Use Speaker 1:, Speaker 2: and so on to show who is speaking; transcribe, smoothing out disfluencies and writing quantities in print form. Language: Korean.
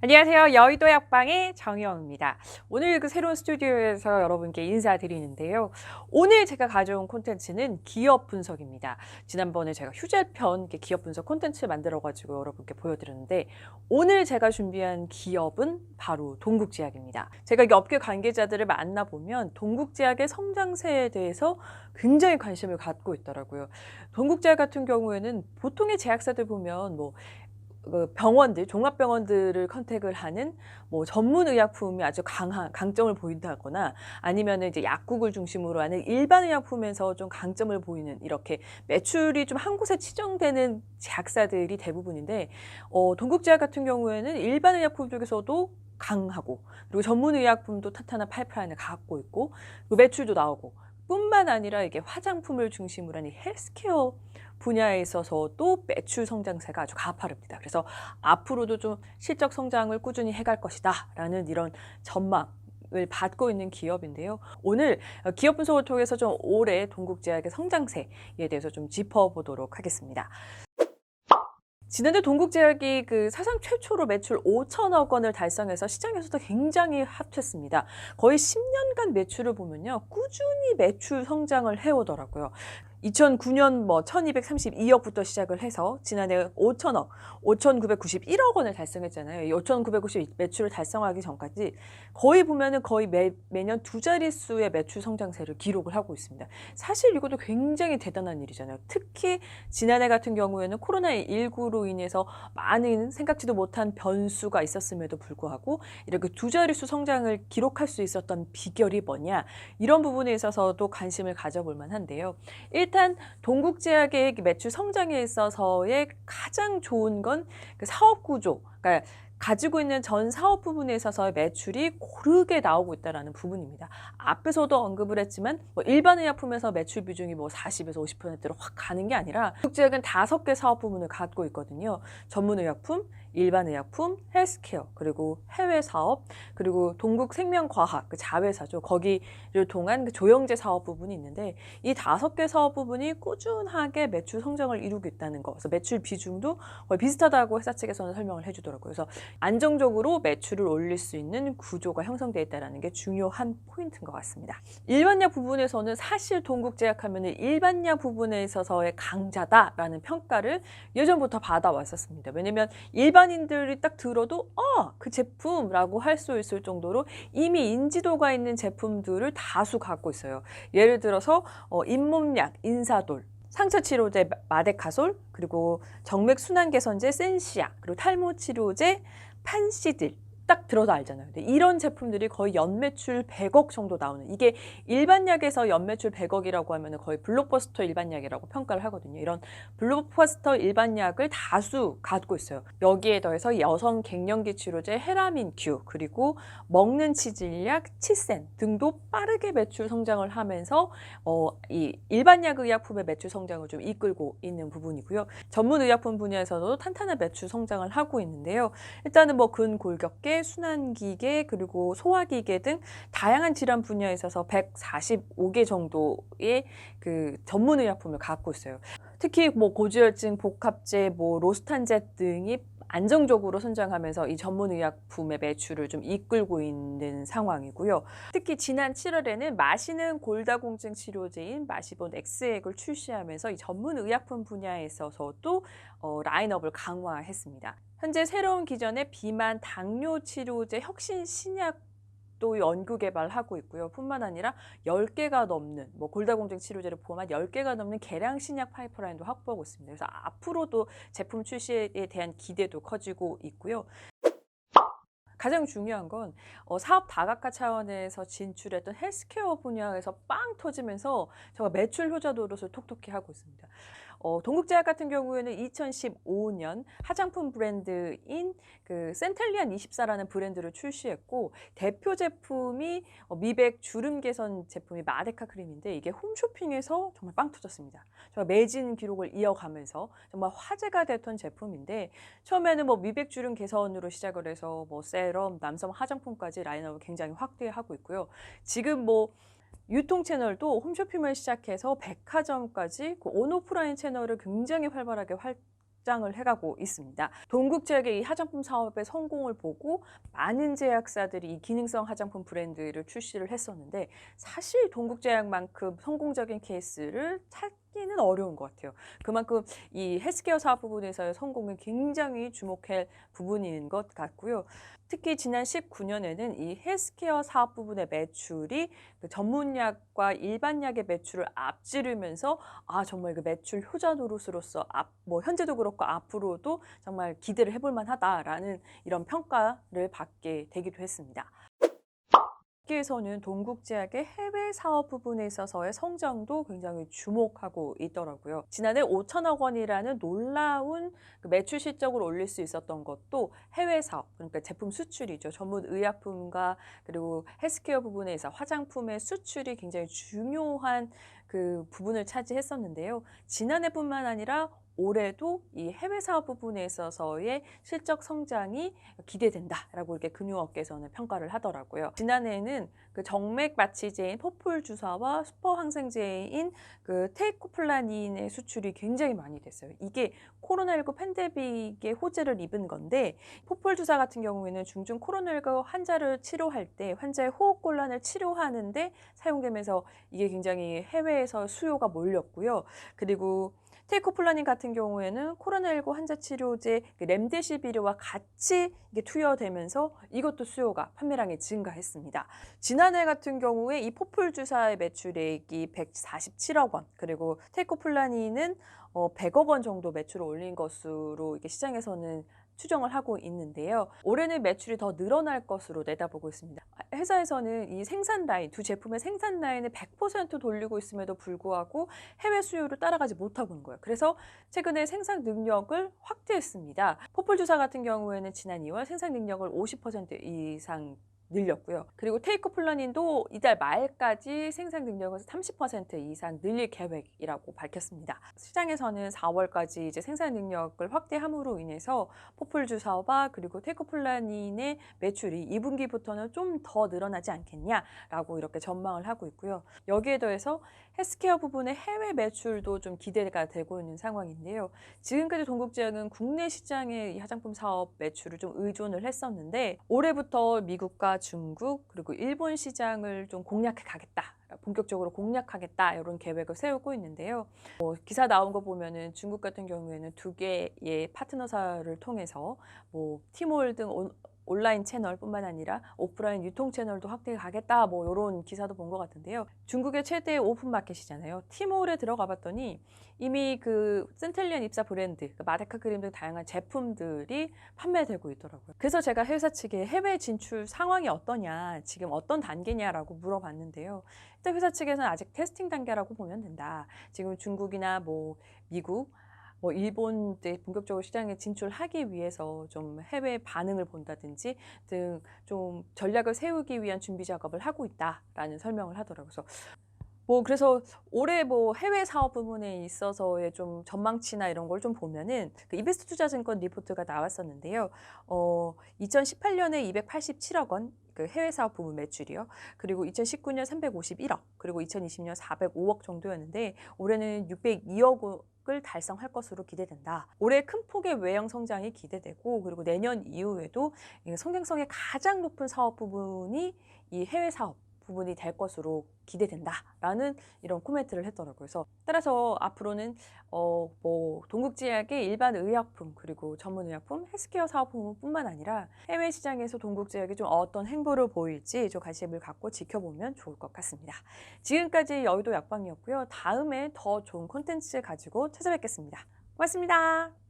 Speaker 1: 안녕하세요. 여의도 약방의 정희영입니다. 오늘 새로운 스튜디오에서 여러분께 인사드리는데요. 오늘 제가 가져온 콘텐츠는 기업 분석입니다. 지난번에 제가 휴재편 기업 분석 콘텐츠 만들어가지고 여러분께 보여드렸는데, 오늘 제가 준비한 기업은 바로 동국제약입니다. 제가 업계 관계자들을 만나보면 동국제약의 성장세에 대해서 굉장히 관심을 갖고 있더라고요. 동국제약 같은 경우에는 보통의 제약사들 보면 병원들, 종합병원들을 컨택을 하는 전문 의약품이 아주 강점을 보인다거나, 아니면은 이제 약국을 중심으로 하는 일반 의약품에서 좀 강점을 보이는, 이렇게 매출이 좀 한 곳에 치중되는 제약사들이 대부분인데, 동국제약 같은 경우에는 일반 의약품 쪽에서도 강하고, 그리고 전문 의약품도 탄탄한 파이프라인을 갖고 있고, 그 매출도 나오고, 뿐만 아니라 이게 화장품을 중심으로 하는 헬스케어 분야에 있어서도 매출 성장세가 아주 가파릅니다. 그래서 앞으로도 좀 실적 성장을 꾸준히 해갈 것이다라는 이런 전망을 받고 있는 기업인데요. 오늘 기업 분석을 통해서 좀 올해 동국제약의 성장세에 대해서 좀 짚어보도록 하겠습니다. 지난해 동국제약이 사상 최초로 매출 5천억 원을 달성해서 시장에서도 굉장히 핫했습니다. 거의 10년간 매출을 보면요, 꾸준히 매출 성장을 해오더라고요. 2009년 1232억부터 시작을 해서 지난해 5천억, 5,991억 원을 달성했잖아요. 이 5,990 매출을 달성하기 전까지 거의 보면은 거의 매년 두 자릿수의 매출 성장세를 기록을 하고 있습니다. 사실 이것도 굉장히 대단한 일이잖아요. 특히 지난해 같은 경우에는 코로나19로 인해서 많은 생각지도 못한 변수가 있었음에도 불구하고 이렇게 두 자릿수 성장을 기록할 수 있었던 비결이 뭐냐, 이런 부분에 있어서도 관심을 가져볼 만한데요. 일단 동국제약의 매출 성장에 있어서의 가장 좋은 건 그 사업 구조, 그러니까 가지고 있는 전 사업 부분에 있어서의 매출이 고르게 나오고 있다는 부분입니다. 앞에서도 언급을 했지만 일반 의약품에서 매출 비중이 40에서 50%로 확 가는 게 아니라, 동국제약은 5개 사업 부문을 갖고 있거든요. 전문 의약품, 일반 의약품, 헬스케어, 그리고 해외 사업, 그리고 동국생명과학, 자회사죠. 거기를 통한 조영제 사업 부분이 있는데, 이 5개 사업 부분이 꾸준하게 매출 성장을 이루고 있다는 거. 그래서 매출 비중도 거의 비슷하다고 회사 측에서는 설명을 해주더라고요. 그래서 안정적으로 매출을 올릴 수 있는 구조가 형성되어 있다는 게 중요한 포인트인 것 같습니다. 일반약 부분에서는 사실 동국제약하면 일반약 부분에 있어서의 강자다라는 평가를 예전부터 받아왔었습니다. 왜냐면 일반인들이 딱 들어도 그 제품이라고 할 수 있을 정도로 이미 인지도가 있는 제품들을 다수 갖고 있어요. 예를 들어서 잇몸약 인사돌, 상처치료제 마데카솔, 그리고 정맥순환개선제 센시아, 그리고 탈모치료제 판시딜, 딱 들어도 알잖아요. 근데 이런 제품들이 거의 연매출 100억 정도 나오는, 이게 일반약에서 연매출 100억이라고 하면 거의 블록버스터 일반약이라고 평가를 하거든요. 이런 블록버스터 일반약을 다수 갖고 있어요. 여기에 더해서 여성 갱년기 치료제 헤라민큐, 그리고 먹는 치질약 치센 등도 빠르게 매출 성장을 하면서 이 일반약 의약품의 매출 성장을 좀 이끌고 있는 부분이고요. 전문 의약품 분야에서도 탄탄한 매출 성장을 하고 있는데요. 일단은 근골격계, 순환기계, 그리고 소화기계 등 다양한 질환 분야에 있어서 145개 정도의 전문 의약품을 갖고 있어요. 특히 고지혈증, 복합제, 로스탄제 등이 안정적으로 선장하면서 이 전문 의약품의 매출을 좀 이끌고 있는 상황이고요. 특히 지난 7월에는 마시는 골다공증 치료제인 마시본 X액을 출시하면서 이 전문 의약품 분야에 있어서도 라인업을 강화했습니다. 현재 새로운 기전의 비만 당뇨 치료제 혁신 신약도 연구 개발하고 있고요. 뿐만 아니라 10개가 넘는 골다공증 치료제를 포함한 10개가 넘는 개량 신약 파이프라인도 확보하고 있습니다. 그래서 앞으로도 제품 출시에 대한 기대도 커지고 있고요. 가장 중요한 건 사업 다각화 차원에서 진출했던 헬스케어 분야에서 빵 터지면서 정말 매출 효자 노릇을 톡톡히 하고 있습니다. 동국제약 같은 경우에는 2015년 화장품 브랜드인 센텔리안 24라는 브랜드를 출시했고, 대표 제품이 미백 주름 개선 제품이 마데카 크림인데, 이게 홈쇼핑에서 정말 빵 터졌습니다. 정말 매진 기록을 이어가면서 정말 화제가 됐던 제품인데, 처음에는 미백 주름 개선으로 시작을 해서 세럼, 남성 화장품까지 라인업을 굉장히 확대하고 있고요. 지금 유통 채널도 홈쇼핑을 시작해서 백화점까지 온오프라인 채널을 굉장히 활발하게 확장을 해가고 있습니다. 동국제약의 이 화장품 사업의 성공을 보고 많은 제약사들이 이 기능성 화장품 브랜드를 출시를 했었는데 사실 동국제약만큼 성공적인 케이스를 찾기는 어려운 것 같아요. 그만큼 이 헬스케어 사업 부분에서의 성공은 굉장히 주목할 부분인 것 같고요. 특히 지난 19년에는 이 헬스케어 사업 부분의 매출이 그 전문약과 일반약의 매출을 앞지르면서 정말 그 매출 효자 노릇으로서 현재도 그렇고 앞으로도 정말 기대를 해볼 만하다라는 이런 평가를 받게 되기도 했습니다. 업계에서는 동국제약의 해외 사업 부분에 있어서의 성장도 굉장히 주목하고 있더라고요. 지난해 5천억 원이라는 놀라운 그 매출 실적을 올릴 수 있었던 것도 해외 사업, 그러니까 제품 수출이죠. 전문 의약품과 그리고 헬스케어 부분에서 화장품의 수출이 굉장히 중요한 그 부분을 차지했었는데요. 지난해뿐만 아니라 올해도 이 해외 사업 부분에 있어서의 실적 성장이 기대된다라고 이렇게 금융업계에서는 평가를 하더라고요. 지난해에는 그 정맥 마취제인 포폴 주사와 슈퍼 항생제인 그 테이코플라닌의 수출이 굉장히 많이 됐어요. 이게 코로나19 팬데믹의 호재를 입은 건데 포폴 주사 같은 경우에는 중증 코로나19 환자를 치료할 때 환자의 호흡곤란을 치료하는데 사용되면서 이게 굉장히 해외에서 수요가 몰렸고요. 그리고 테이코플라닌 같은 경우에는 코로나19 환자 치료제 렘데시비르와 같이 이게 투여되면서 이것도 수요가 판매량이 증가했습니다. 지난해 같은 경우에 이 포폴 주사의 매출액이 147억 원, 그리고 테이코플라닌은 100억 원 정도 매출을 올린 것으로 이게 시장에서는 추정을 하고 있는데요. 올해는 매출이 더 늘어날 것으로 내다보고 있습니다. 회사에서는 이 생산 라인, 두 제품의 생산 라인을 100% 돌리고 있음에도 불구하고 해외 수요를 따라가지 못하고 있는 거예요. 그래서 최근에 생산 능력을 확대했습니다. 포폴 주사 같은 경우에는 지난 2월 생산 능력을 50% 이상 늘렸고요. 그리고 테이코플라닌도 이달 말까지 생산 능력을 30% 이상 늘릴 계획이라고 밝혔습니다. 시장에서는 4월까지 이제 생산 능력을 확대함으로 인해서 포폴 주사와 그리고 테이코플라닌의 매출이 2분기부터는 좀 더 늘어나지 않겠냐라고 이렇게 전망을 하고 있고요. 여기에 더해서 헬스케어 부분의 해외 매출도 좀 기대가 되고 있는 상황인데요. 지금까지 동국제약은 국내 시장의 이 화장품 사업 매출을 좀 의존을 했었는데 올해부터 미국과 중국 그리고 일본 시장을 좀 공략해 가겠다. 본격적으로 공략하겠다 이런 계획을 세우고 있는데요. 기사 나온 거 보면은 중국 같은 경우에는 2개의 파트너사를 통해서 티몰 등 온라인 채널뿐만 아니라 오프라인 유통 채널도 확대해 가겠다 이런 기사도 본 것 같은데요. 중국의 최대 오픈마켓이잖아요. 티몰에 들어가 봤더니 이미 그 센텔리안 입사 브랜드, 마데카 크림 등 다양한 제품들이 판매되고 있더라고요. 그래서 제가 회사 측에 해외 진출 상황이 어떠냐, 지금 어떤 단계냐라고 물어봤는데요. 일단 회사 측에서는 아직 테스팅 단계라고 보면 된다. 지금 중국이나 미국, 일본 때 본격적으로 시장에 진출하기 위해서 좀 해외 반응을 본다든지 등 좀 전략을 세우기 위한 준비 작업을 하고 있다라는 설명을 하더라고요. 그래서 올해 해외 사업 부분에 있어서의 좀 전망치나 이런 걸 좀 보면은 그 이베스트 투자증권 리포트가 나왔었는데요. 2018년에 287억 원 그 해외 사업 부문 매출이요. 그리고 2019년 351억, 그리고 2020년 405억 정도였는데 올해는 602억 을 달성할 것으로 기대된다. 올해 큰 폭의 외형 성장이 기대되고 그리고 내년 이후에도 성장성이 가장 높은 사업 부분이 이 해외 사업 부분이 될 것으로 기대된다라는 이런 코멘트를 했더라고요. 그래서 따라서 앞으로는 동국제약의 일반 의약품 그리고 전문 의약품, 헬스케어 사업 부문뿐만 아니라 해외 시장에서 동국제약이 좀 어떤 행보를 보일지 좀 관심을 갖고 지켜보면 좋을 것 같습니다. 지금까지 여의도 약방이었고요. 다음에 더 좋은 콘텐츠 가지고 찾아뵙겠습니다. 고맙습니다.